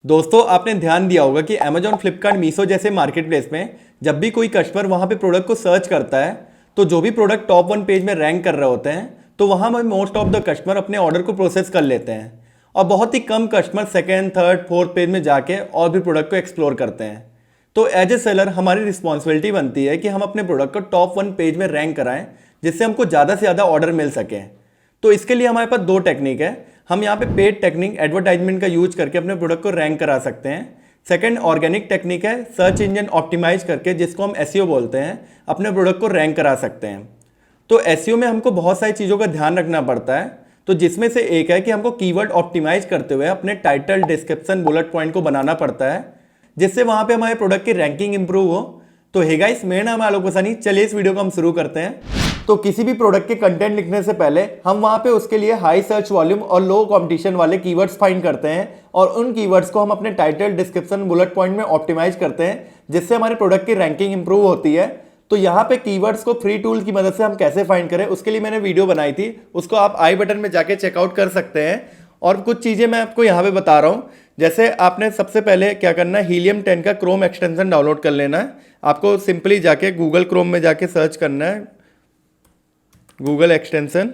दोस्तों आपने ध्यान दिया होगा कि Amazon, फ्लिपकार्ट, मीशो जैसे मार्केट प्लेस में जब भी कोई कस्टमर वहां पे प्रोडक्ट को सर्च करता है तो जो भी प्रोडक्ट टॉप 1 पेज में रैंक कर रहे होते हैं तो वहां में मोस्ट ऑफ द कस्टमर अपने ऑर्डर को प्रोसेस कर लेते हैं और बहुत ही कम customer second, third, fourth page में जाके और भी प्रोडक्ट को एक्सप्लोर करते हैं। तो एज ए सेलर हमारी रिस्पॉन्सिबिलिटी बनती है कि हम अपने प्रोडक्ट को टॉप 1 पेज में रैंक कराएं जिससे हमको ज़्यादा से ज़्यादा ऑर्डर मिल सके। तो इसके लिए हमारे पास दो टेक्निक है। हम यहाँ पे पेड टेक्निक एडवर्टाइजमेंट का यूज करके अपने प्रोडक्ट को रैंक करा सकते हैं। सेकंड ऑर्गेनिक टेक्निक है सर्च इंजन ऑप्टिमाइज करके, जिसको हम एसईओ बोलते हैं, अपने प्रोडक्ट को रैंक करा सकते हैं। तो एसईओ में हमको बहुत सारी चीज़ों का ध्यान रखना पड़ता है। तो जिसमें से एक है कि हमको कीवर्ड ऑप्टिमाइज करते हुए अपने टाइटल, डिस्क्रिप्शन, बुलेट पॉइंट को बनाना पड़ता है जिससे वहां पे हमारे प्रोडक्ट की रैंकिंग इंप्रूव हो। तो हे गाइस, मेरा नाम है आलोक वसानी। चलिए इस वीडियो को हम शुरू करते हैं। तो किसी भी प्रोडक्ट के कंटेंट लिखने से पहले हम वहां पे उसके लिए हाई सर्च वॉल्यूम और लो कंपटीशन वाले कीवर्ड्स फाइंड करते हैं और उन कीवर्ड्स को हम अपने टाइटल, डिस्क्रिप्शन, बुलेट पॉइंट में ऑप्टिमाइज करते हैं जिससे हमारे प्रोडक्ट की रैंकिंग इंप्रूव होती है। तो यहाँ पे कीवर्ड्स को फ्री टूल की मदद से हम कैसे फाइंड करें उसके लिए मैंने वीडियो बनाई थी, उसको आप आई बटन में जाके चेकआउट कर सकते हैं। और कुछ चीज़ें मैं आपको यहाँ पे बता रहा हूँ। जैसे आपने सबसे पहले क्या करना है, हीलियम 10 का क्रोम एक्सटेंशन डाउनलोड कर लेना है। आपको सिंपली जाके गूगल क्रोम में जाके सर्च करना है गूगल एक्सटेंशन,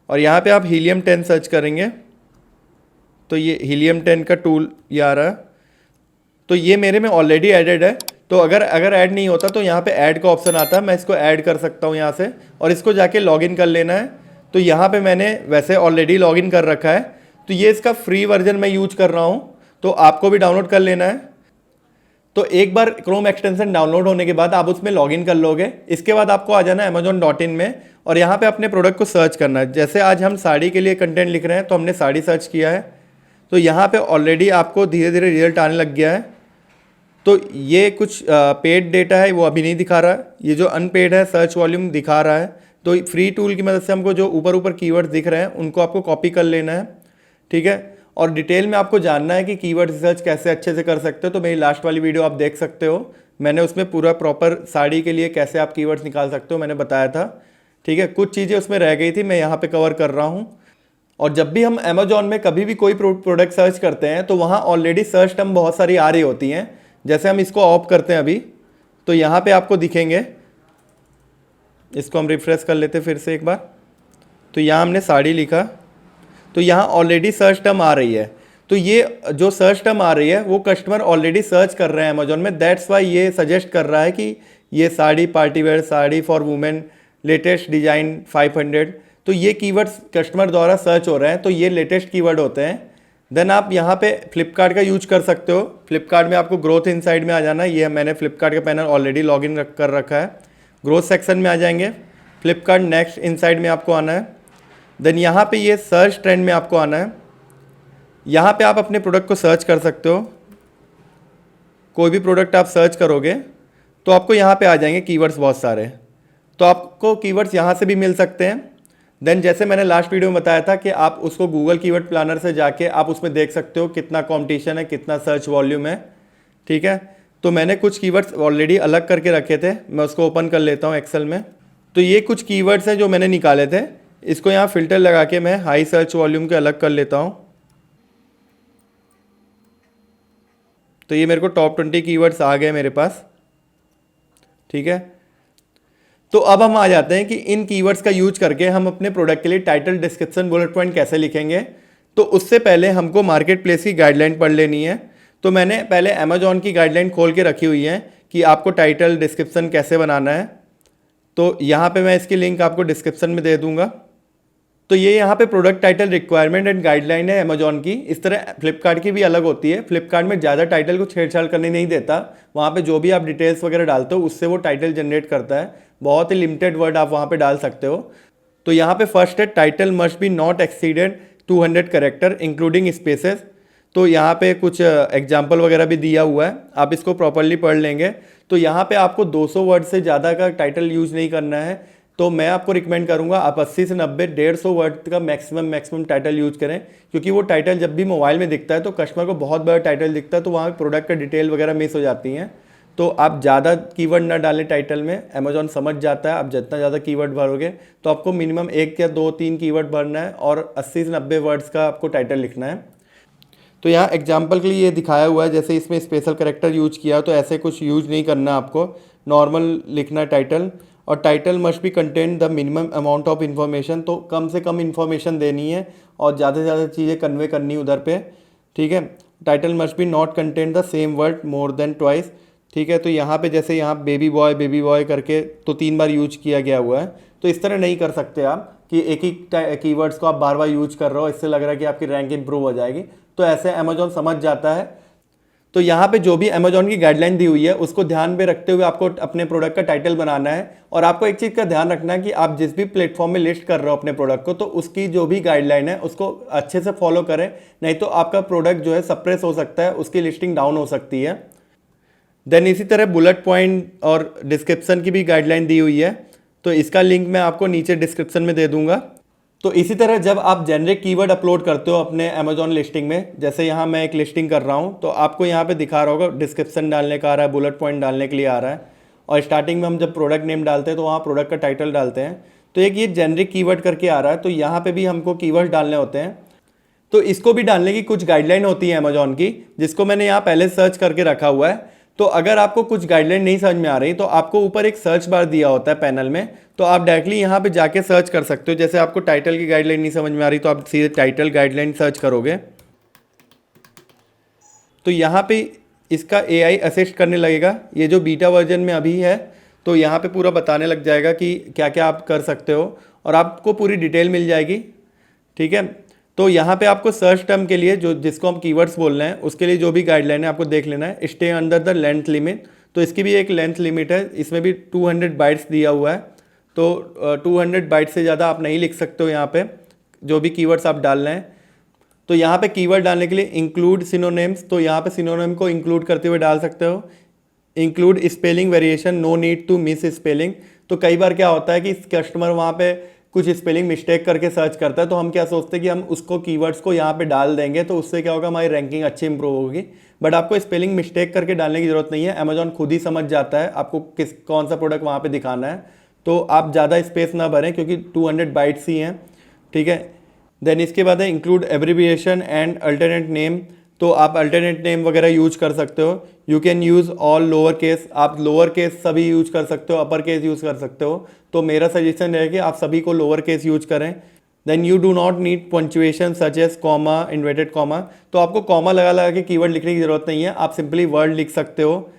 और यहाँ पे आप हीलियम 10 सर्च करेंगे तो ये हीलियम 10 का टूल ये आ रहा है। तो ये मेरे में ऑलरेडी एडेड है। तो अगर ऐड नहीं होता तो यहाँ पे ऐड का ऑप्शन आता है, मैं इसको ऐड कर सकता हूँ यहाँ से, और इसको जाके लॉगिन कर लेना है। तो यहाँ पे मैंने वैसे ऑलरेडी लॉगिन कर रखा है। तो ये इसका फ्री वर्जन मैं यूज कर रहा हूँ, तो आपको भी डाउनलोड कर लेना है। तो एक बार क्रोम एक्सटेंशन डाउनलोड होने के बाद आप उसमें लॉगिन कर लोगे। इसके बाद आपको आ जाना है amazon.in में और यहाँ पे अपने प्रोडक्ट को सर्च करना है। जैसे आज हम साड़ी के लिए कंटेंट लिख रहे हैं तो हमने साड़ी सर्च किया है। तो यहाँ पे ऑलरेडी आपको धीरे धीरे रिजल्ट आने लग गया है। तो ये कुछ पेड डेटा है वो अभी नहीं दिखा रहा है, ये जो अनपेड है सर्च वॉल्यूम दिखा रहा है। तो फ्री टूल की मदद से हमको जो ऊपर ऊपर कीवर्ड्स दिख रहे हैं उनको आपको कॉपी कर लेना है, ठीक है। और डिटेल में आपको जानना है कि कीवर्ड रिसर्च कैसे अच्छे से कर सकते हो तो मेरी लास्ट वाली वीडियो आप देख सकते हो। मैंने उसमें पूरा प्रॉपर साड़ी के लिए कैसे आप कीवर्ड्स निकाल सकते हो मैंने बताया था, ठीक है। कुछ चीज़ें उसमें रह गई थी, मैं यहाँ पे कवर कर रहा हूँ। और जब भी हम अमेजोन में कभी भी कोई प्रोडक्ट सर्च करते हैं तो वहाँ ऑलरेडी सर्च टर्म बहुत सारी आ रही होती हैं। जैसे हम इसको ऑफ करते हैं अभी तो यहाँ पे आपको दिखेंगे। इसको हम रिफ्रेश कर लेते फिर से एक बार। तो यहाँ हमने साड़ी लिखा तो यहाँ ऑलरेडी सर्च टर्म आ रही है। तो ये जो सर्च टर्म आ रही है वो कस्टमर ऑलरेडी सर्च कर रहे हैं अमेजोन में, दैट्स वाई ये सजेस्ट कर रहा है कि ये sari, party where sari for women, latest design 500। तो ये कीवर्ड्स कस्टमर द्वारा सर्च हो रहे हैं, तो ये लेटेस्ट कीवर्ड होते हैं। देन आप यहाँ पे फ्लिपकार्ट का यूज कर सकते हो। फ्लिपकार्ट में आपको ग्रोथ इनसाइड में आ जाना है। ये मैंने फ्लिपकार्ट का पैनल ऑलरेडी लॉगिन कर रखा है। ग्रोथ सेक्शन में आ जाएंगे, फ्लिपकार्ट नेक्स्ट इनसाइड में आपको आना है। देन यहाँ पे ये सर्च ट्रेंड में आपको आना है। यहाँ पे आप अपने प्रोडक्ट को सर्च कर सकते हो। कोई भी प्रोडक्ट आप सर्च करोगे तो आपको यहाँ पे आ जाएंगे कीवर्ड्स बहुत सारे। तो आपको कीवर्ड्स यहाँ से भी मिल सकते हैं। देन जैसे मैंने लास्ट वीडियो में बताया था कि आप उसको गूगल कीवर्ड प्लानर से जाके आप उसमें देख सकते हो कितना कॉम्पिटिशन है, कितना सर्च वॉल्यूम है, ठीक है। तो मैंने कुछ कीवर्ड्स ऑलरेडी अलग करके रखे थे, मैं उसको ओपन कर लेता हूँ एक्सेल में। तो ये कुछ कीवर्ड्स हैं जो मैंने निकाले थे। इसको यहाँ फिल्टर लगा के मैं हाई सर्च वॉल्यूम के अलग कर लेता हूँ। तो ये मेरे को टॉप 20 कीवर्ड्स आ गए मेरे पास, ठीक है। तो अब हम आ जाते हैं कि इन कीवर्ड्स का यूज करके हम अपने प्रोडक्ट के लिए टाइटल, डिस्क्रिप्शन, बुलेट पॉइंट कैसे लिखेंगे। तो उससे पहले हमको मार्केट प्लेस की गाइडलाइन पढ़ लेनी है। तो मैंने पहले अमेजोन की गाइडलाइन खोल के रखी हुई है कि आपको टाइटल, डिस्क्रिप्शन कैसे बनाना है। तो यहाँ पे मैं इसकी लिंक आपको डिस्क्रिप्शन में दे दूंगा। तो ये यहाँ पे product title requirement and guideline है अमेजोन की। इस तरह फ्लिपकार्ट की भी अलग होती है। फ्लिपकार्ट में ज़्यादा टाइटल को छेड़छाड़ करने नहीं देता। वहाँ पे जो भी आप डिटेल्स वगैरह डालते हो उससे वो टाइटल जनरेट करता है। बहुत ही लिमिटेड वर्ड आप वहाँ पे डाल सकते हो। तो यहाँ पे फर्स्ट है title must be not exceeded 200 character including spaces. तो यहाँ पे कुछ एग्जाम्पल वगैरह भी दिया हुआ है, आप इसको प्रॉपरली पढ़ लेंगे। तो यहाँ पे आपको 200 वर्ड से ज़्यादा का टाइटल यूज नहीं करना है। तो मैं आपको रिकमेंड करूंगा आप 80 से 90, 150 वर्ड का मैक्सिमम टाइटल यूज करें, क्योंकि वो टाइटल जब भी मोबाइल में दिखता है तो कस्टमर को बहुत बड़ा टाइटल दिखता है तो वहाँ प्रोडक्ट का डिटेल वगैरह मिस हो जाती हैं। तो आप ज़्यादा कीवर्ड ना डालें टाइटल में, अमेजोन समझ जाता है। आप जितना ज़्यादा कीवर्ड भरोगे तो आपको मिनिमम 1 या 2-3 कीवर्ड भरना है और 80 से 90 वर्ड्स का आपको टाइटल लिखना है। तो यहाँ एग्जाम्पल के लिए ये दिखाया हुआ है, जैसे इसमें स्पेशल करेक्टर यूज किया तो ऐसे कुछ यूज नहीं करना आपको, नॉर्मल लिखना है टाइटल। और title must be contain the minimum amount of information, तो कम से कम इन्फॉर्मेशन देनी है और ज़्यादा से ज़्यादा चीज़ें कन्वे करनी है उधर पे, ठीक है। Title must be not contain the same word more than twice, ठीक है। तो यहाँ पे जैसे यहाँ बेबी बॉय करके तो 3 बार यूज किया गया हुआ है, तो इस तरह नहीं कर सकते आप कि एक ही कीवर्ड्स को आप बार बार यूज कर रहे हो, इससे लग रहा है कि आपकी रैंक इंप्रूव हो जाएगी। तो ऐसे अमेजोन समझ जाता है। तो यहाँ पे जो भी अमेजोन की गाइडलाइन दी हुई है उसको ध्यान में रखते हुए आपको अपने प्रोडक्ट का टाइटल बनाना है। और आपको एक चीज़ का ध्यान रखना है कि आप जिस भी प्लेटफॉर्म में लिस्ट कर रहे हो अपने प्रोडक्ट को, तो उसकी जो भी गाइडलाइन है उसको अच्छे से फॉलो करें, नहीं तो आपका प्रोडक्ट जो है सप्रेस हो सकता है, उसकी लिस्टिंग डाउन हो सकती है। देन इसी तरह बुलेट पॉइंट और डिस्क्रिप्शन की भी गाइडलाइन दी हुई है, तो इसका लिंक मैं आपको नीचे डिस्क्रिप्शन में दे दूंगा। तो इसी तरह जब आप जेनरिक कीवर्ड अपलोड करते हो अपने अमेजोन लिस्टिंग में, जैसे यहाँ मैं एक लिस्टिंग कर रहा हूँ तो आपको यहाँ पे दिखा रहा होगा डिस्क्रिप्शन डालने का आ रहा है, बुलेट पॉइंट डालने के लिए आ रहा है, और स्टार्टिंग में हम जब प्रोडक्ट नेम डालते हैं तो वहाँ प्रोडक्ट का टाइटल डालते हैं। तो एक ये जेनरिक कीवर्ड करके आ रहा है, तो यहाँ पे भी हमको कीवर्ड डालने होते हैं। तो इसको भी डालने की कुछ गाइडलाइन होती है अमेजोन की, जिसको मैंने यहाँ पहले सर्च करके रखा हुआ है। तो अगर आपको कुछ गाइडलाइन नहीं समझ में आ रही तो आपको ऊपर एक सर्च बार दिया होता है पैनल में, तो आप डायरेक्टली यहाँ पे जाके सर्च कर सकते हो। जैसे आपको टाइटल की गाइडलाइन नहीं समझ में आ रही तो आप सीधे टाइटल गाइडलाइन सर्च करोगे, तो यहाँ पे इसका AI असिस्ट करने लगेगा। ये जो बीटा वर्जन में अभी है, तो यहाँ पे पूरा बताने लग जाएगा कि क्या क्या आप कर सकते हो और आपको पूरी डिटेल मिल जाएगी, ठीक है। तो यहाँ पे आपको सर्च टर्म के लिए जो जिसको हम कीवर्ड्स बोल रहे हैं उसके लिए जो भी गाइडलाइन है आपको देख लेना है। Stay under the length limit, तो इसकी भी एक लेंथ लिमिट है, इसमें भी 200 बाइट्स दिया हुआ है। तो 200 बाइट्स से ज़्यादा आप नहीं लिख सकते हो यहाँ पे जो भी कीवर्ड्स आप डाल रहे हैं। तो यहाँ पे कीवर्ड डालने के लिए इंक्लूड सिनोनिम्स, तो यहाँ पे सिनोनिम को इंक्लूड करते हुए डाल सकते हो। Include spelling variation, no need to miss spelling. तो कई बार क्या होता है कि कस्टमर वहाँ पे कुछ स्पेलिंग मिस्टेक करके सर्च करता है, तो हम क्या सोचते हैं कि हम उसको कीवर्ड्स को यहाँ पे डाल देंगे तो उससे क्या होगा, हमारी रैंकिंग अच्छी इंप्रूव होगी। बट आपको स्पेलिंग मिस्टेक करके डालने की जरूरत नहीं है, अमेजोन खुद ही समझ जाता है आपको कौन सा प्रोडक्ट वहाँ पे दिखाना है। तो आप ज़्यादा स्पेस ना भरें क्योंकि 200 बाइट्स ही हैं, ठीक है। देन इसके बाद है include abbreviation and alternate name, तो आप अल्टरनेट नेम वगैरह यूज कर सकते हो। You can use all lower case, आप लोअर केस सभी यूज कर सकते हो, अपर केस यूज कर सकते हो। तो मेरा सजेशन है कि आप सभी को लोअर केस यूज करें। Then you do not need punctuation such as comma, inverted comma, तो आपको कॉमा लगा लगा के कीवर्ड लिखने की जरूरत नहीं है, आप सिंपली वर्ड लिख सकते हो।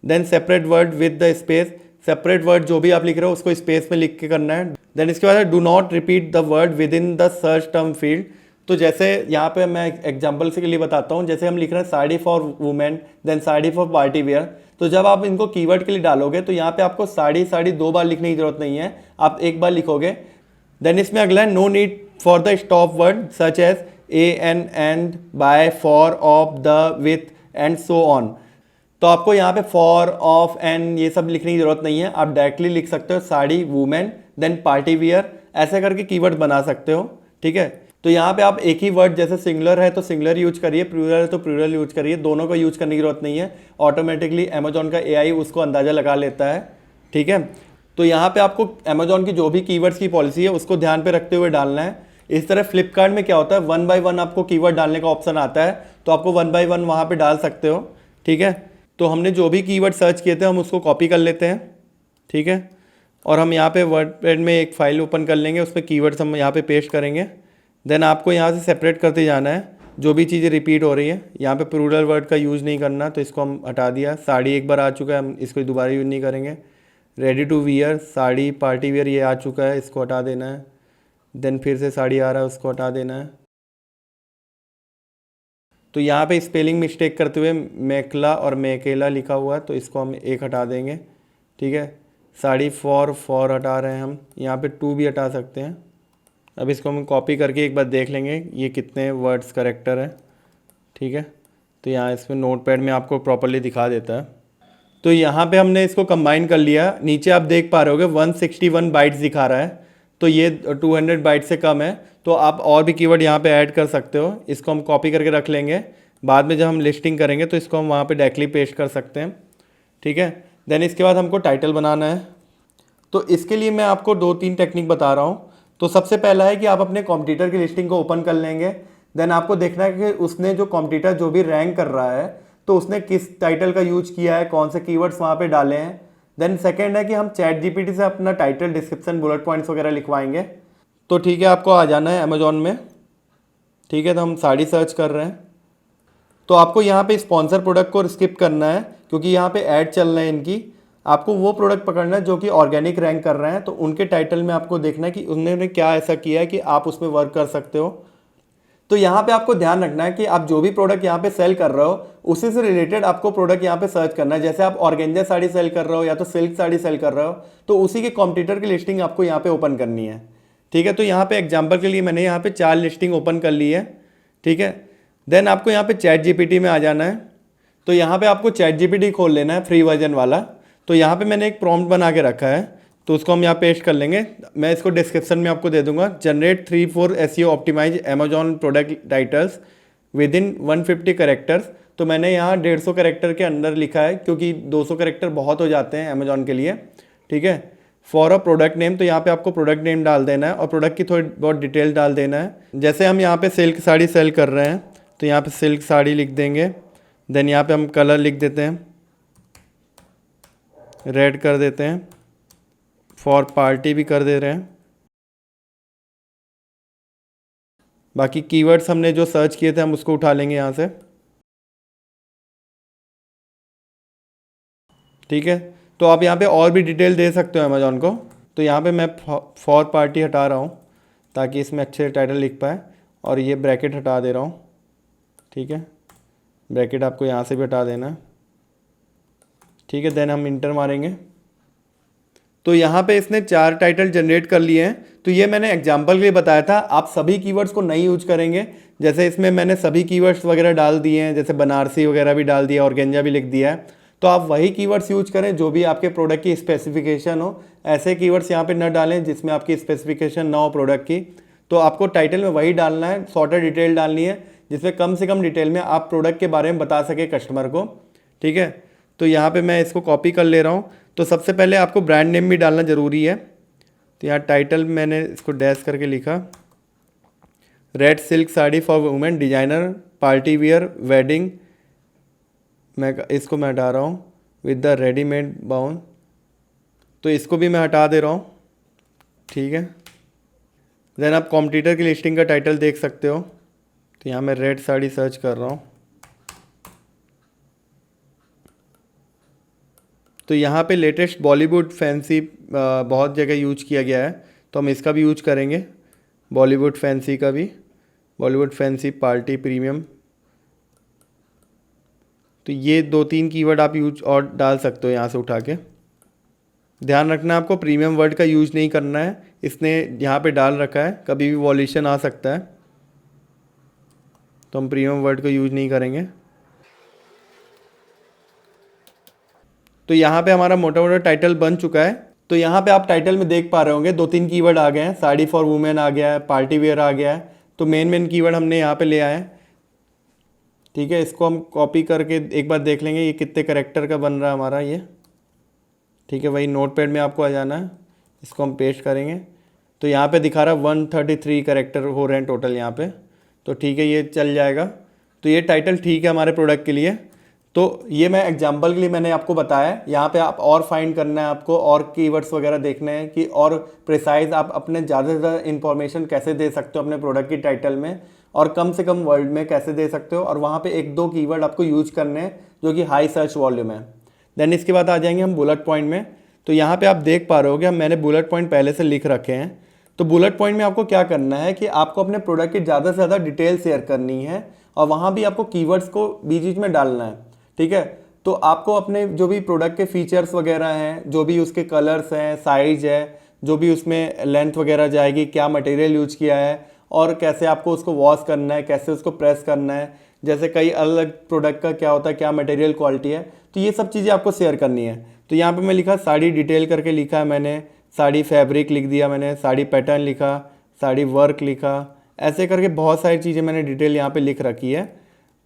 Then separate word with the space, separate word जो भी आप लिख रहे हो उसको स्पेस में लिख के करना है। देन इसके बाद do not repeat the word with in the search term field, तो जैसे यहाँ पे मैं एग्जांपल से के लिए बताता हूँ, जैसे हम लिख रहे हैं sari for women, then sari for party wear, तो जब आप इनको कीवर्ड के लिए डालोगे तो यहाँ पे आपको साड़ी 2 बार लिखने की जरूरत नहीं है, आप 1 बार लिखोगे। देन इसमें अगला है no need for the stop word such as a an and, by, for, of, the, with and so on, तो आपको यहाँ पे फॉर, ऑफ, एंड ये सब लिखने की जरूरत नहीं है, आप डायरेक्टली लिख सकते हो sari, women, then party wear, ऐसे करके कीवर्ड बना सकते हो, ठीक है। तो यहाँ पे आप एक ही वर्ड, जैसे सिंगुलर है तो सिंगुलर यूज करिए, प्लूरल है तो प्लूरल यूज करिए, दोनों को यूज करने की जरूरत नहीं है, ऑटोमेटिकली अमेजोन का AI उसको अंदाजा लगा लेता है, ठीक है। तो यहाँ पे आपको अमेजोन की जो भी कीवर्ड्स की पॉलिसी है उसको ध्यान पे रखते हुए डालना है। इस तरह फ्लिपकार्ट में क्या होता है, 1 by 1 आपको कीवर्ड डालने का ऑप्शन आता है, तो आपको 1 by 1 वहाँ पे डाल सकते हो, ठीक है। तो हमने जो भी कीवर्ड सर्च किए थे हम उसको कॉपी कर लेते हैं, ठीक है, और हम यहाँ पे वर्डपैड में एक फाइल ओपन कर लेंगे, उसमें कीवर्ड्स हम यहाँ पे पेस्ट करेंगे। देन आपको यहाँ से सेपरेट करते जाना है जो भी चीज़ें रिपीट हो रही है। यहाँ पे प्लूरल वर्ड का यूज़ नहीं करना, तो इसको हम हटा दिया। साड़ी एक बार आ चुका है, हम इसको दोबारा यूज़ नहीं करेंगे। Ready to wear, sari, party wear ये आ चुका है, इसको हटा देना है। देन फिर से साड़ी आ रहा है, उसको हटा देना है। तो यहाँ पे स्पेलिंग मिस्टेक करते हुए मेखला और मेकेला लिखा हुआ है, तो इसको हम एक हटा देंगे, ठीक है। साड़ी फॉर हटा रहे हैं हम, यहाँ पे 2 भी हटा सकते हैं। अब इसको हम कॉपी करके एक बार देख लेंगे ये कितने वर्ड्स करेक्टर है, ठीक है। तो यहाँ इसमें नोटपैड में आपको प्रॉपरली दिखा देता है। तो यहाँ पे हमने इसको कंबाइन कर लिया। नीचे आप देख पा रहे होगे 161 बाइट्स दिखा रहा है, तो ये 200 बाइट से कम है, तो आप और भी कीवर्ड यहाँ पे ऐड कर सकते हो। इसको हम कॉपी करके रख लेंगे, बाद में जब हम लिस्टिंग करेंगे तो इसको हम वहाँ पे डायरेक्टली पेस्ट कर सकते हैं, ठीक है। देन इसके बाद हमको टाइटल बनाना है। तो इसके लिए मैं आपको 2-3 टेक्निक बता रहा हूँ। तो सबसे पहला है कि आप अपने कॉम्पिटिटर की लिस्टिंग को ओपन कर लेंगे। देन आपको देखना है कि उसने जो कॉम्पिटिटर जो भी रैंक कर रहा है तो उसने किस टाइटल का यूज किया है, कौन से कीवर्ड्स वहाँ पे डाले हैं। देन सेकेंड है कि हम चैट जीपीटी से अपना टाइटल, डिस्क्रिप्शन, बुलेट पॉइंट्स वगैरह लिखवाएंगे। तो ठीक है, आपको आ जाना है अमेजोन में। ठीक है, तो हम साड़ी सर्च कर रहे हैं। तो आपको यहाँ पे स्पॉन्सर प्रोडक्ट को स्किप करना है क्योंकि यहाँ पे ऐड चल रहे हैं इनकी। आपको वो प्रोडक्ट पकड़ना है जो कि ऑर्गेनिक रैंक कर रहे हैं। तो उनके टाइटल में आपको देखना है कि उन्होंने क्या ऐसा किया है कि आप उसमें वर्क कर सकते हो। तो यहाँ पे आपको ध्यान रखना है कि आप जो भी प्रोडक्ट यहाँ पे सेल कर रहे हो उसी से रिलेटेड आपको प्रोडक्ट यहाँ पे सर्च करना है। जैसे आप ऑर्गेंजा साड़ी सेल कर रहे हो या तो सिल्क साड़ी सेल कर रहे हो तो उसी के कॉम्पिटिटर की लिस्टिंग आपको यहाँ पे ओपन करनी है। ठीक है, तो यहाँ पे एग्जाम्पल के लिए मैंने यहाँ पे 4 लिस्टिंग ओपन कर ली है। ठीक है, देन आपको यहाँ पे चैट जीपीटी में आ जाना है। तो यहाँ पे आपको चैट जीपीटी खोल लेना है, फ्री वर्जन वाला। तो यहाँ पे मैंने एक प्रॉम्प्ट बना के रखा है तो उसको हम यहाँ पेस्ट कर लेंगे। मैं इसको डिस्क्रिप्शन में आपको दे दूंगा। Generate 3-4 SEO optimize Amazon product titles within 150 characters. तो मैंने यहाँ 150 करेक्टर के अंदर लिखा है क्योंकि 200 करेक्टर बहुत हो जाते हैं अमेजॉन के लिए। ठीक है, फॉर अ प्रोडक्ट नेम, तो यहाँ पे आपको प्रोडक्ट नेम डाल देना है और प्रोडक्ट की थोड़ी बहुत डिटेल डाल देना है। जैसे हम यहाँ पे सिल्क साड़ी सेल कर रहे हैं तो यहाँ पे सिल्क साड़ी लिख देंगे। देन यहाँ पे हम कलर लिख देते हैं, रेड कर देते हैं, फॉर पार्टी भी कर दे रहे हैं। बाकी कीवर्ड्स हमने जो सर्च किए थे हम उसको उठा लेंगे यहाँ से। ठीक है, तो आप यहाँ पे और भी डिटेल दे सकते हो अमेजोन को। तो यहाँ पे मैं फॉर पार्टी हटा रहा हूँ ताकि इसमें अच्छे टाइटल लिख पाए, और ये ब्रैकेट हटा दे रहा हूँ। ठीक है, ब्रैकेट आपको यहाँ से भी हटा देना है। ठीक है, देन हम इंटर मारेंगे। तो यहाँ पे इसने 4 टाइटल जनरेट कर लिए हैं। तो ये मैंने एग्जाम्पल के लिए बताया था, आप सभी कीवर्ड्स को नहीं यूज करेंगे। जैसे इसमें मैंने सभी कीवर्ड्स वगैरह डाल दिए हैं, जैसे बनारसी वगैरह भी डाल दिया, ऑर्गेंजा भी लिख दिया है। तो आप वही कीवर्ड्स यूज करें जो भी आपके प्रोडक्ट की स्पेसिफिकेशन हो। ऐसे कीवर्ड्स यहाँ पे न डालें जिसमें आपकी स्पेसिफिकेशन ना हो प्रोडक्ट की। तो आपको टाइटल में वही डालना है, शॉर्टर डिटेल डालनी है जिसमें कम से कम डिटेल में आप प्रोडक्ट के बारे में बता सके कस्टमर को। ठीक है, तो यहाँ पे मैं इसको कॉपी कर ले रहा हूँ। तो सबसे पहले आपको ब्रांड नेम भी डालना ज़रूरी है। तो यहाँ टाइटल मैंने इसको डैश करके लिखा, red silk sari for women, designer, party wear, wedding. इसको मैं हटा रहा हूँ, विद द रेडीमेड बाउन। तो इसको भी मैं हटा दे रहा हूँ। ठीक है, देन आप कॉम्पिटिटर की लिस्टिंग का टाइटल देख सकते हो। तो यहाँ मैं रेड साड़ी सर्च कर रहा हूँ। तो यहाँ पे लेटेस्ट बॉलीवुड फैंसी बहुत जगह यूज किया गया है, तो हम इसका भी यूज करेंगे, बॉलीवुड फैंसी का भी, बॉलीवुड फैंसी पार्टी प्रीमियम। तो ये 2-3 कीवर्ड आप यूज और डाल सकते हो यहाँ से उठा के। ध्यान रखना आपको प्रीमियम वर्ड का यूज नहीं करना है, इसने यहाँ पे डाल रखा है, कभी भी वॉल्यूशन आ सकता है, तो हम प्रीमियम वर्ड को यूज नहीं करेंगे। तो यहाँ पे हमारा मोटा मोटा टाइटल बन चुका है। तो यहाँ पे आप टाइटल में देख पा रहे होंगे 2-3 कीवर्ड आ गए हैं, साड़ी फॉर वुमेन आ गया है, पार्टी वेयर आ गया है। तो मेन कीवर्ड हमने यहाँ पे ले आए हैं। ठीक है, इसको हम कॉपी करके एक बार देख लेंगे ये कितने करेक्टर का बन रहा है हमारा ये। ठीक है, वही नोटपैड में आपको आ जाना है, इसको हम पेस्ट करेंगे। तो यहाँ पे दिखा रहा है 133 करेक्टर हो रहे हैं टोटल यहाँ पे। तो ठीक है, ये चल जाएगा। तो ये टाइटल ठीक है हमारे प्रोडक्ट के लिए। तो ये मैं एग्जांपल के लिए मैंने आपको बताया। यहाँ पे आप और फाइंड करना है आपको, और कीवर्ड्स वगैरह देखने हैं कि और प्रिसाइज आप अपने ज़्यादा से ज़्यादा इंफॉर्मेशन कैसे दे सकते हो अपने प्रोडक्ट की टाइटल में, और कम से कम वर्ड में कैसे दे सकते हो। और वहाँ पे 1-2 कीवर्ड आपको यूज करने हैं जो कि हाई सर्च वॉल्यूम है। देन इसके बाद आ जाएंगे हम बुलेट पॉइंट में। तो यहाँ पे आप देख पा रहे हो कि मैंने बुलेट पॉइंट पहले से लिख रखे हैं। तो बुलेट पॉइंट में आपको क्या करना है कि आपको अपने प्रोडक्ट की ज़्यादा से ज़्यादा डिटेल शेयर करनी है, और वहाँ भी आपको कीवर्ड्स को बीच बीच में डालना है। ठीक है, तो आपको अपने जो भी प्रोडक्ट के फीचर्स वगैरह हैं, जो भी उसके कलर्स हैं, साइज है, जो भी उसमें लेंथ वगैरह जाएगी, क्या मटेरियल यूज किया है, और कैसे आपको उसको वॉश करना है, कैसे उसको प्रेस करना है, जैसे कई अलग प्रोडक्ट का क्या होता है, क्या मटेरियल क्वालिटी है, तो ये सब चीज़ें आपको शेयर करनी है। तो यहाँ पे मैं लिखा साड़ी डिटेल करके लिखा है मैंने, साड़ी फैब्रिक लिख दिया मैंने, साड़ी पैटर्न लिखा, साड़ी वर्क लिखा, ऐसे करके बहुत सारी चीज़ें मैंने डिटेल यहाँ पे लिख रखी है।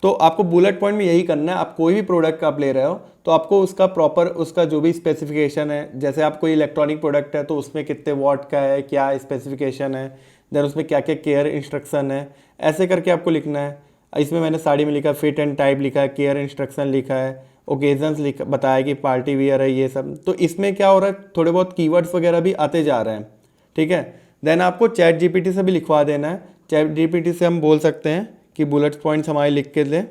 तो आपको बुलेट पॉइंट में यही करना है। आप कोई भी प्रोडक्ट का आप ले रहे हो तो आपको उसका प्रॉपर उसका जो भी स्पेसिफिकेशन है, जैसे आप कोई इलेक्ट्रॉनिक प्रोडक्ट है तो उसमें कितने वॉट का है, क्या स्पेसिफिकेशन है, देन उसमें क्या क्या केयर इंस्ट्रक्शन है, ऐसे करके आपको लिखना है। इसमें मैंने साड़ी में लिखा फिट एंड टाइप लिखा है, केयर इंस्ट्रक्शन लिखा है, ओकेजन्स लिखा बताया कि पार्टी वियर है, ये सब। तो इसमें क्या हो रहा है, थोड़े बहुत कीवर्ड्स वगैरह भी आते जा रहे हैं, ठीक है। देन आपको चैट जीपीटी से भी लिखवा देना है। चैट जीपीटी से हम बोल सकते हैं कि बुलेट पॉइंट्स हमारे लिख के दे।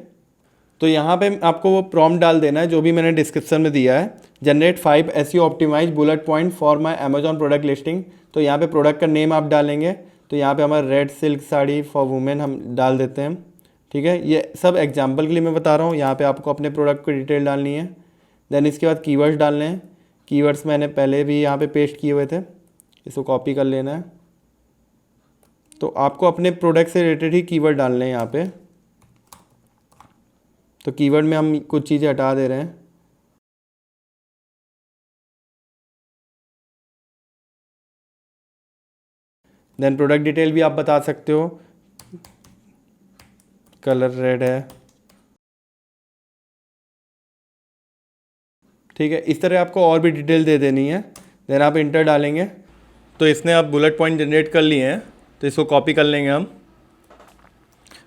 तो यहाँ पे आपको वो प्रॉम्प्ट डाल देना है जो भी मैंने डिस्क्रिप्शन में दिया है, generate 5 SEO optimize bullet point for my Amazon product listing. तो यहाँ पे प्रोडक्ट का नेम आप डालेंगे, तो यहाँ पे हमारा red silk sari for women हम डाल देते हैं, ठीक है। ये सब एग्जाम्पल के लिए मैं बता रहा हूँ। यहाँ पे आपको अपने प्रोडक्ट की डिटेल डालनी है। देन इसके बाद कीवर्ड्स डालने हैं। कीवर्ड्स मैंने पहले भी यहाँ पे पेस्ट किए हुए थे, इसको कॉपी कर लेना है। तो आपको अपने प्रोडक्ट से रिलेटेड ही कीवर्ड डालने हैं यहाँ पे। तो कीवर्ड में हम कुछ चीज़ें हटा दे रहे हैं। देन प्रोडक्ट डिटेल भी आप बता सकते हो, कलर रेड है, ठीक है। इस तरह आपको और भी डिटेल दे देनी है। देन आप इंटर डालेंगे। तो इसने आप बुलेट पॉइंट जनरेट कर लिए हैं, तो इसको कॉपी कर लेंगे हम।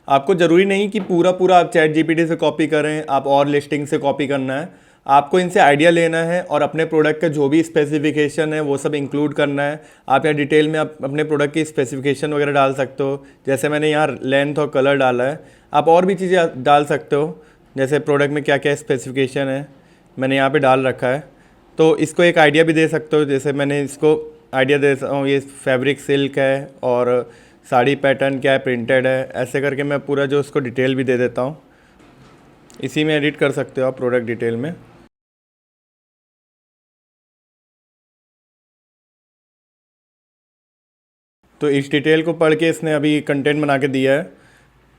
आपको ज़रूरी नहीं कि पूरा पूरा आप चैट जीपीटी से कॉपी करें, आप और लिस्टिंग से कॉपी करना है। आपको इनसे आइडिया लेना है और अपने प्रोडक्ट का जो भी स्पेसिफिकेशन है वो सब इंक्लूड करना है। आप यहाँ डिटेल में आप अपने प्रोडक्ट की स्पेसिफिकेशन वगैरह डाल सकते हो, जैसे मैंने यहाँ लेंथ और कलर डाला है। आप और भी चीज़ें डाल सकते हो, जैसे प्रोडक्ट में क्या क्या स्पेसिफिकेशन है मैंने यहाँ पे डाल रखा है। तो इसको एक आइडिया भी दे सकते हो, जैसे मैंने इसको आइडिया दे सकता हूँ, ये फैब्रिक सिल्क है और साड़ी पैटर्न क्या है, प्रिंटेड है, ऐसे करके मैं पूरा जो उसको डिटेल भी दे देता हूँ। इसी में एडिट कर सकते हो आप प्रोडक्ट डिटेल में। तो इस डिटेल को पढ़ के इसने अभी कंटेंट बना के दिया है।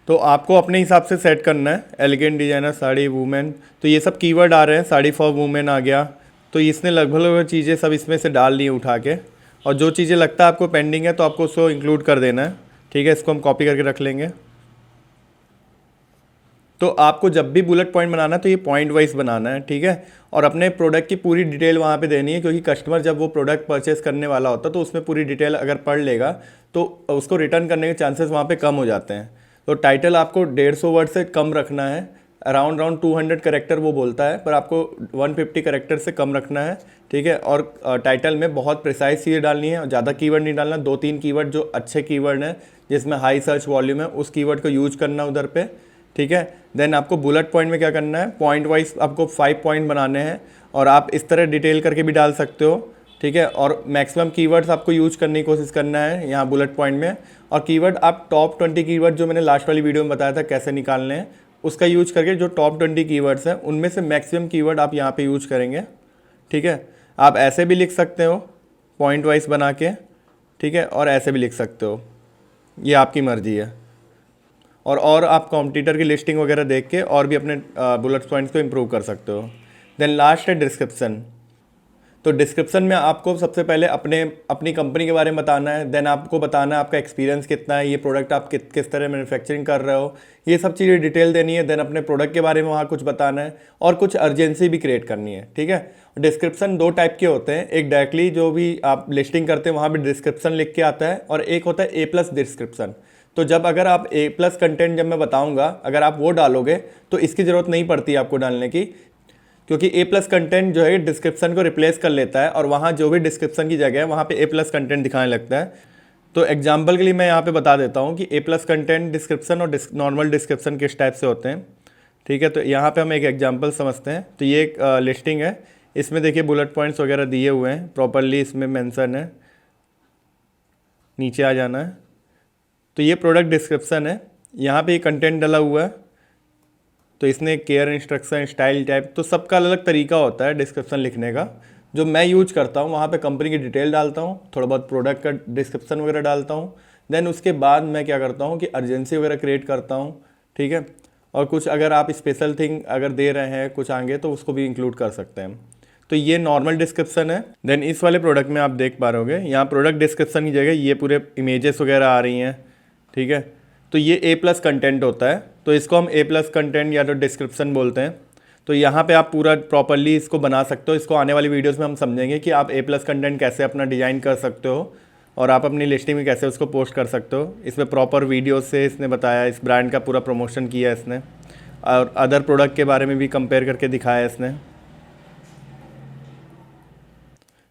तो आपको अपने हिसाब से सेट करना है। एलिगेंट डिजाइनर साड़ी वुमेन, तो ये सब कीवर्ड आ रहे हैं, साड़ी फॉर वुमेन आ गया। तो इसने लगभग चीज़ें सब इसमें से डाल ली उठा के, और जो चीज़ें लगता है आपको पेंडिंग है तो आपको उसको इंक्लूड कर देना है, ठीक है। इसको हम कॉपी करके रख लेंगे। तो आपको जब भी बुलेट पॉइंट बनाना है तो ये पॉइंट वाइज बनाना है, ठीक है। और अपने प्रोडक्ट की पूरी डिटेल वहाँ पे देनी है, क्योंकि कस्टमर जब वो प्रोडक्ट परचेस करने वाला होता है तो उसमें पूरी डिटेल अगर पढ़ लेगा तो उसको रिटर्न करने के चांसेस वहाँ पे कम हो जाते हैं। तो टाइटल आपको 150 वर्ड से कम रखना है, अराउंड 200 करेक्टर वो बोलता है, पर आपको 150 करेक्टर से कम रखना है, ठीक है। और टाइटल में बहुत प्रिसाइज चीज़ें डालनी है, ज़्यादा कीवर्ड नहीं डालना। 2-3 कीवर्ड जो अच्छे कीवर्ड हैं जिसमें हाई सर्च वॉल्यूम है उस कीवर्ड को यूज करना उधर पे, ठीक है। देन आपको बुलेट पॉइंट में क्या करना है, पॉइंट वाइज आपको 5 पॉइंट बनाने हैं, और आप इस तरह डिटेल करके भी डाल सकते हो, ठीक है। और मैक्सिमम कीवर्ड्स आपको यूज करने की कोशिश करना है यहाँ बुलेट पॉइंट में। और कीवर्ड आप टॉप 20 कीवर्ड जो मैंने लास्ट वाली वीडियो में बताया था कैसे निकालने हैं, उसका यूज करके जो टॉप 20 कीवर्ड्स हैं उनमें से मैक्सिमम कीवर्ड आप यहाँ पे यूज करेंगे, ठीक है। आप ऐसे भी लिख सकते हो पॉइंट वाइज बना के, ठीक है, और ऐसे भी लिख सकते हो, ये आपकी मर्जी है। और आप कॉम्पिटिटर की लिस्टिंग वगैरह देख के और भी अपने बुलेट पॉइंट्स को इम्प्रूव कर सकते हो। देन लास्ट है डिस्क्रिप्शन। तो डिस्क्रिप्शन में आपको सबसे पहले अपनी कंपनी के बारे में बताना है। देन आपको बताना है आपका एक्सपीरियंस कितना है, ये प्रोडक्ट आप किस तरह मैन्युफैक्चरिंग कर रहे हो, ये सब चीज़ें डिटेल देनी है। देन अपने प्रोडक्ट के बारे में वहाँ कुछ बताना है और कुछ अर्जेंसी भी क्रिएट करनी है, ठीक है। डिस्क्रिप्शन 2 टाइप के होते हैं, एक डायरेक्टली जो भी आप लिस्टिंग करते हैं वहाँ भी डिस्क्रिप्शन लिख के आता है, और एक होता है A+ डिस्क्रिप्शन। तो जब अगर आप A+ कंटेंट जब मैं बताऊंगा अगर आप वो डालोगे तो इसकी ज़रूरत नहीं पड़ती आपको डालने की, क्योंकि A+ कंटेंट जो है डिस्क्रिप्शन को रिप्लेस कर लेता है, और वहाँ जो भी डिस्क्रिप्शन की जगह है वहाँ पे A+ कंटेंट दिखाने लगता है। तो एग्जांपल के लिए मैं यहाँ पे बता देता हूँ कि A+ कंटेंट डिस्क्रिप्शन और नॉर्मल डिस्क्रिप्शन किस टाइप से होते हैं, ठीक है। तो यहाँ पे हम एक एग्जांपल समझते हैं। तो ये एक लिस्टिंग है, इसमें देखिए बुलेट पॉइंट्स वगैरह दिए हुए हैं, प्रॉपरली इसमें मेंशन है, नीचे आ जाना है। तो ये प्रोडक्ट डिस्क्रिप्शन है, यहाँ पे कंटेंट डाला हुआ है। तो इसने केयर इंस्ट्रक्शन, स्टाइल टाइप, तो सबका अलग अलग तरीका होता है डिस्क्रिप्शन लिखने का। जो मैं यूज करता हूँ वहाँ पे कंपनी की डिटेल डालता हूँ, थोड़ा बहुत प्रोडक्ट का डिस्क्रिप्शन वगैरह डालता हूँ। देन उसके बाद मैं क्या करता हूँ कि अर्जेंसी वगैरह क्रिएट करता हूँ, ठीक है। और कुछ अगर आप स्पेशल थिंग अगर दे रहे हैं कुछ आगे तो उसको भी इंक्लूड कर सकते हैं। तो ये नॉर्मल डिस्क्रिप्शन है। देन इस वाले प्रोडक्ट में आप देख पा रहे होगे यहाँ प्रोडक्ट डिस्क्रिप्शन की जगह ये पूरे इमेजेस वगैरह आ रही हैं, ठीक है। तो ये A+ कंटेंट होता है, तो इसको हम A+ कंटेंट या तो डिस्क्रिप्शन बोलते हैं। तो यहाँ पे आप पूरा प्रॉपरली इसको बना सकते हो। इसको आने वाली वीडियोस में हम समझेंगे कि आप A+ कंटेंट कैसे अपना डिज़ाइन कर सकते हो और आप अपनी लिस्टिंग में कैसे उसको पोस्ट कर सकते हो। इसमें प्रॉपर वीडियो से इसने बताया, इस ब्रांड का पूरा प्रमोशन किया है इसने, और अदर प्रोडक्ट के बारे में भी कंपेयर करके दिखाया है इसने।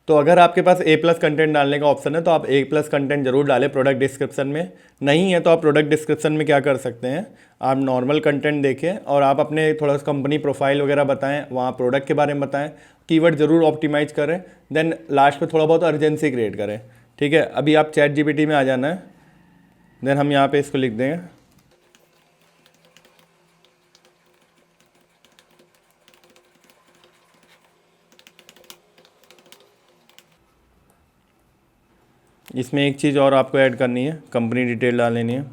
तो अगर आपके पास A+ कंटेंट डालने का ऑप्शन है तो आप A+ कंटेंट जरूर डालें प्रोडक्ट डिस्क्रिप्शन में। नहीं है तो आप प्रोडक्ट डिस्क्रिप्शन में क्या कर सकते हैं, आप नॉर्मल कंटेंट देखें और आप अपने थोड़ा सा कंपनी प्रोफाइल वगैरह बताएं, वहाँ प्रोडक्ट के बारे में बताएं, कीवर्ड जरूर ऑप्टिमाइज करें, देन लास्ट में थोड़ा बहुत अर्जेंसी क्रिएट करें। ठीक है, अभी आप ChatGPT में आ जाना है, देन हम यहाँ पर इसको लिख देंगे। इसमें एक चीज़ और आपको ऐड करनी है, कंपनी डिटेल डाल लेनी है।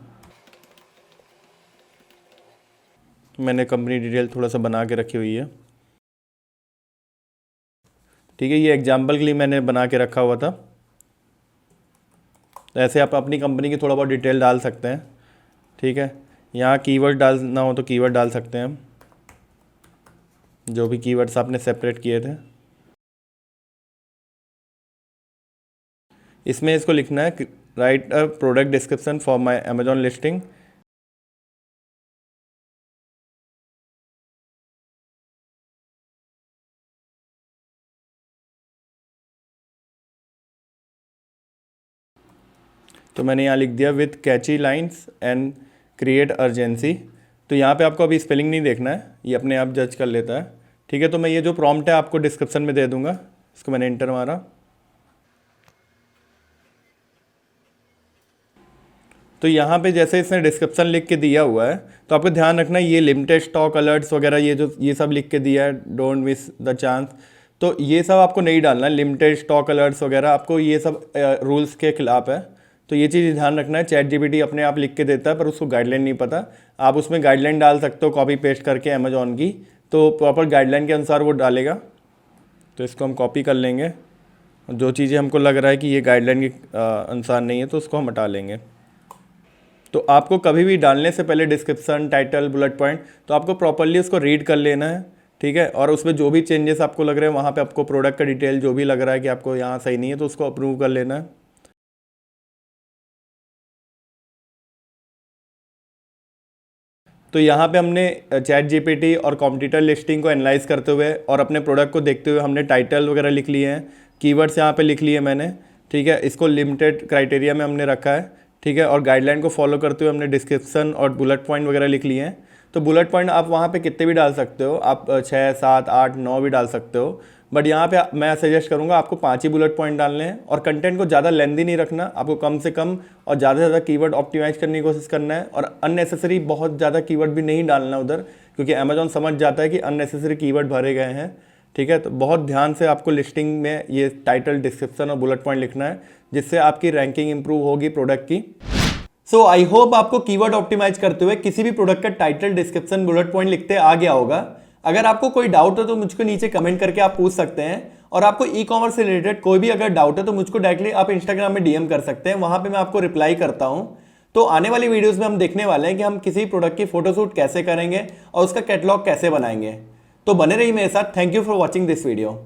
मैंने कंपनी डिटेल थोड़ा सा बना के रखी हुई है। ठीक है, ये एग्जाम्पल के लिए मैंने बना के रखा हुआ था। तो ऐसे आप अपनी कंपनी की थोड़ा बहुत डिटेल डाल सकते हैं। ठीक है, यहाँ कीवर्ड डालना हो तो कीवर्ड डाल सकते हैं हम, जो भी कीवर्ड्स आपने सेपरेट किए थे। इसमें इसको लिखना है, write a product description for my Amazon listing. तो मैंने यहाँ लिख दिया with catchy lines and create urgency. तो यहाँ पे आपको अभी स्पेलिंग नहीं देखना है, ये अपने आप जज कर लेता है। ठीक है, तो मैं ये जो प्रॉम्प्ट है आपको डिस्क्रिप्शन में दे दूंगा। इसको मैंने इंटर मारा। तो यहाँ पे जैसे इसने डिस्क्रिप्शन लिख के दिया हुआ है, तो आपको ध्यान रखना है ये लिमिटेड स्टॉक अलर्ट्स वगैरह ये सब लिख के दिया है, डोंट मिस द चांस। तो ये सब आपको नहीं डालना है, लिमिटेड स्टॉक अलर्ट्स वगैरह, आपको ये सब रूल्स के खिलाफ है। तो ये चीज़ ध्यान रखना है। ChatGPT अपने आप लिख के देता है पर उसको गाइडलाइन नहीं पता। आप उसमें गाइडलाइन डाल सकते हो कॉपी पेस्ट करके अमेजॉन की, तो प्रॉपर गाइडलाइन के अनुसार वो डालेगा। तो इसको हम कॉपी कर लेंगे, जो चीज़ें हमको लग रहा है कि ये गाइडलाइन के अनुसार नहीं है तो उसको हम हटा लेंगे। तो आपको कभी भी डालने से पहले डिस्क्रिप्शन, टाइटल, बुलेट पॉइंट, तो आपको प्रॉपरली उसको रीड कर लेना है। ठीक है, और उसमें जो भी चेंजेस आपको लग रहे हैं, वहाँ पे आपको प्रोडक्ट का डिटेल जो भी लग रहा है कि आपको यहाँ सही नहीं है, तो उसको अप्रूव कर लेना है। तो यहाँ पे हमने ChatGPT और कॉम्पिटिटर लिस्टिंग को एनालाइज करते हुए और अपने प्रोडक्ट को देखते हुए हमने टाइटल वगैरह लिख लिए हैं, कीवर्ड्स यहाँ पे लिख लिए मैंने। ठीक है, इसको लिमिटेड क्राइटेरिया में हमने रखा है। ठीक है, और गाइडलाइन को फॉलो करते हुए हमने डिस्क्रिप्शन और बुलेट पॉइंट वगैरह लिख लिए हैं। तो बुलेट पॉइंट आप वहाँ पे कितने भी डाल सकते हो, आप 6, 7, 8, 9 भी डाल सकते हो, बट यहाँ पे मैं सजेस्ट करूँगा आपको 5 ही बुलेट पॉइंट डालने हैं। और कंटेंट को ज़्यादा लेंदी नहीं रखना, आपको कम से कम और ज़्यादा से ज़्यादा कीवर्ड ऑप्टिमाइज करने की कोशिश करना है। और अननेसेसरी बहुत ज़्यादा कीवर्ड भी नहीं डालना उधर, क्योंकि अमेजॉन समझ जाता है कि अननेसेसरी कीवर्ड भरे गए हैं। ठीक है, तो बहुत ध्यान से आपको लिस्टिंग में ये टाइटल, डिस्क्रिप्शन और बुलेट पॉइंट लिखना है, जिससे आपकी रैंकिंग इंप्रूव होगी प्रोडक्ट की। सो आई होप आपको कीवर्ड ऑप्टिमाइज करते हुए किसी भी प्रोडक्ट का टाइटल, डिस्क्रिप्शन, बुलेट पॉइंट लिखते आ गया होगा। अगर आपको कोई डाउट हो तो मुझको नीचे कमेंट करके आप पूछ सकते हैं। और आपको ई-कॉमर्स से रिलेटेड कोई भी अगर डाउट है तो मुझको डायरेक्टली आप इंस्टाग्राम में DM कर सकते हैं, वहां पे मैं आपको रिप्लाई करता हूं। तो आने वाली वीडियोस में हम देखने वाले हैं कि हम किसी प्रोडक्ट की फोटोशूट कैसे करेंगे और उसका कैटलॉग कैसे बनाएंगे। तो बने रहिए मेरे साथ। Thank you for watching this video.